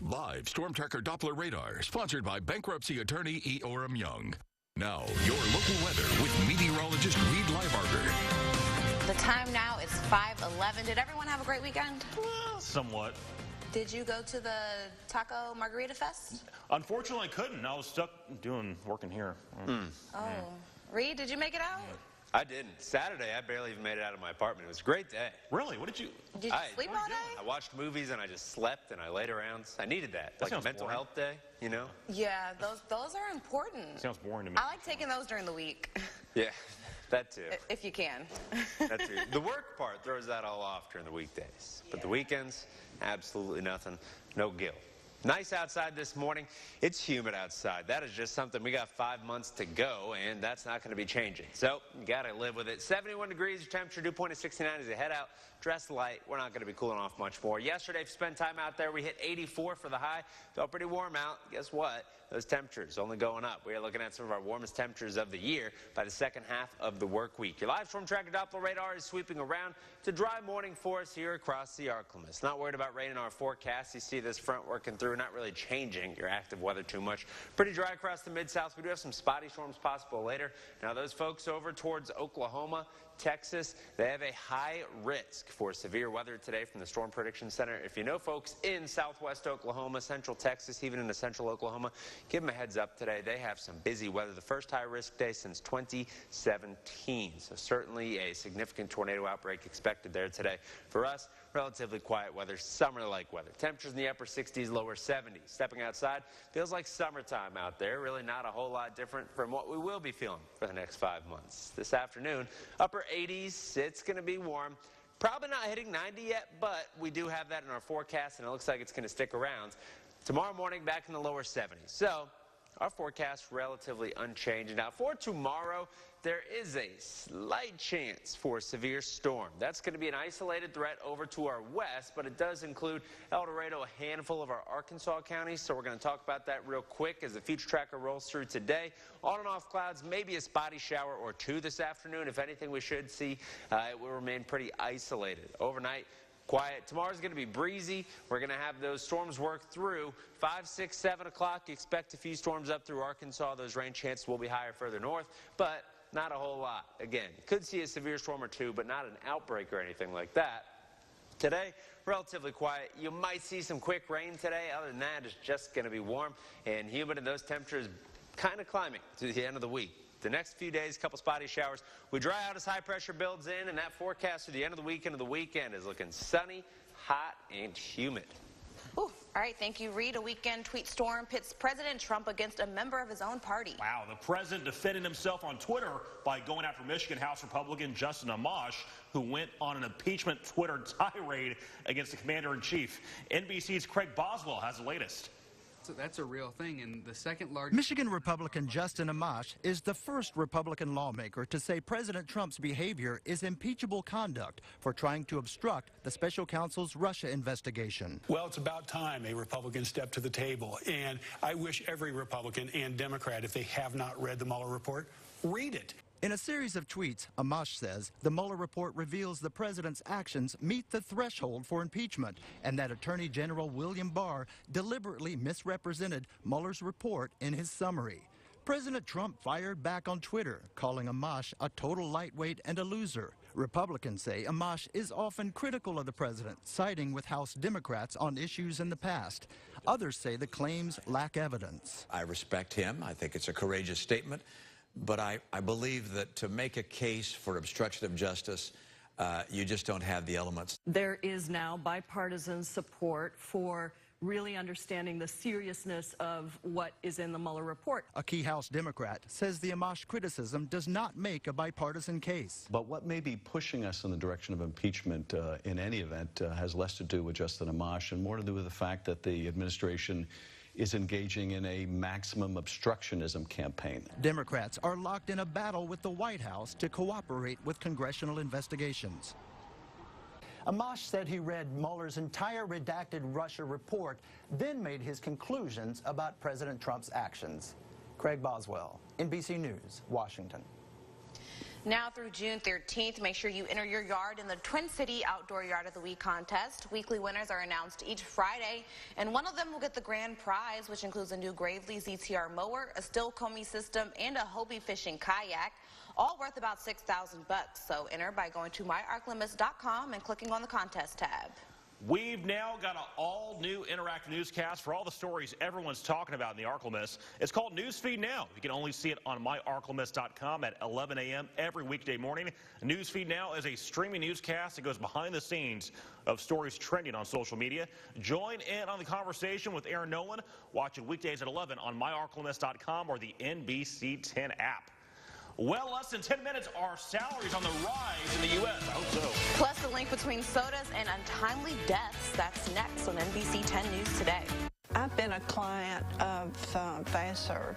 Live Storm Tracker Doppler radar, sponsored by bankruptcy attorney E. Orem Young. Now, your local weather with meteorologist Reed Leibarger. The time now is 5:11. Did everyone have a great weekend? Somewhat. Did you go to the Taco Margarita Fest? Unfortunately, I couldn't. I was stuck working here. Oh. Reed, did you make it out? I didn't. Saturday, I barely even made it out of my apartment. It was a great day. Really? What did you... Did you sleep all day? I watched movies and I just slept and I laid around. I needed that. Like a mental health day, you know? Yeah, those are important. Sounds boring to me. I like taking those during the week. Yeah, that too. If you can. That too. The work part throws that all off during the weekdays. But the weekends, absolutely nothing. No guilt. Nice outside this morning. It's humid outside. That is just something. We got 5 months to go, and that's not going to be changing. So you got to live with it. 71 degrees, your temperature, dew point is 69 as you head out. Dress light. We're not going to be cooling off much more. Yesterday, if you spent time out there, we hit 84 for the high. Felt pretty warm out. Guess what? Those temperatures only going up. We are looking at some of our warmest temperatures of the year by the second half of the work week. Your live storm tracker Doppler radar is sweeping around. It's a dry morning for us here across the Arklamas. Not worried about rain in our forecast. You see this front working through, not really changing your active weather too much. Pretty dry across the Mid-South. We do have some spotty storms possible later. Now, those folks over towards Oklahoma, Texas, they have a high risk for severe weather today from the Storm Prediction Center. If you know folks in southwest Oklahoma, central Texas, even into central Oklahoma, give them a heads up today. They have some busy weather. The first high risk day since 2017. So certainly a significant tornado outbreak expected there today. For us, relatively quiet weather, summer-like weather. Temperatures in the upper 60s, lower 70s. Stepping outside, feels like summertime out there. Really not a whole lot different from what we will be feeling for the next 5 months. This afternoon, upper 80s, it's going to be warm. Probably not hitting 90 yet, but we do have that in our forecast, and it looks like it's going to stick around. Tomorrow morning, back in the lower 70s. So our forecast relatively unchanged. Now, for tomorrow, there is a slight chance for a severe storm. That's going to be an isolated threat over to our west, but it does include El Dorado, a handful of our Arkansas counties. So we're going to talk about that real quick as the future tracker rolls through today. On and off clouds, maybe a spotty shower or two this afternoon. If anything, we should see it will remain pretty isolated. Overnight, quiet. Tomorrow's going to be breezy. We're going to have those storms work through 5, 6, 7 o'clock. Expect a few storms up through Arkansas. Those rain chances will be higher further north, but not a whole lot. Again, could see a severe storm or two, but not an outbreak or anything like that. Today, relatively quiet. You might see some quick rain today. Other than that, it's just going to be warm and humid, and those temperatures kind of climbing to the end of the week. The next few days, a couple spotty showers. We dry out as high pressure builds in, and that forecast through the end of the week into the weekend is looking sunny, hot, and humid. Ooh. All right, thank you, Reed. A weekend tweet storm pits President Trump against a member of his own party. Wow, the president defended himself on Twitter by going after Michigan House Republican Justin Amash, who went on an impeachment Twitter tirade against the commander-in-chief. NBC's Craig Boswell has the latest. So that's a real thing, and the second largest... Michigan Republican Justin Amash is the first Republican lawmaker to say President Trump's behavior is impeachable conduct for trying to obstruct the special counsel's Russia investigation. Well, it's about time a Republican stepped to the table, and I wish every Republican and Democrat, if they have not read the Mueller report, read it. In a series of tweets, Amash says the Mueller report reveals the president's actions meet the threshold for impeachment and that Attorney General William Barr deliberately misrepresented Mueller's report in his summary. President Trump fired back on Twitter, calling Amash a total lightweight and a loser. Republicans say Amash is often critical of the president, siding with House Democrats on issues in the past. Others say the claims lack evidence. I respect him. I think it's a courageous statement. But I believe that to make a case for obstruction of justice, you just don't have the elements. There is now bipartisan support for really understanding the seriousness of what is in the Mueller report. A key House Democrat says the Amash criticism does not make a bipartisan case. But what may be pushing us in the direction of impeachment in any event has less to do with Justin Amash and more to do with the fact that the administration is engaging in a maximum obstructionism campaign. Democrats are locked in a battle with the White House to cooperate with congressional investigations. Amash said he read Mueller's entire redacted Russia report, then made his conclusions about President Trump's actions. Craig Boswell, NBC News, Washington. Now through June 13th, make sure you enter your yard in the Twin City Outdoor Yard of the Week contest. Weekly winners are announced each Friday, and one of them will get the grand prize, which includes a new Gravely ZTR mower, a Still Comey system, and a Hobie fishing kayak, all worth about $6,000. So enter by going to myarklimits.com and clicking on the contest tab. We've now got an all-new interactive newscast for all the stories everyone's talking about in the ArkLaMiss. It's called Newsfeed Now. You can only see it on myarklimits.com at 11 a.m. every weekday morning. Newsfeed Now is a streaming newscast that goes behind the scenes of stories trending on social media. Join in on the conversation with Aaron Nolan. Watch it weekdays at 11 on myarklimits.com or the NBC 10 app. Well, less than 10 minutes, our salaries on the rise in the U.S. I hope so. Plus the link between sodas and untimely deaths. That's next on NBC 10 News Today. I've been a client of Fastserv.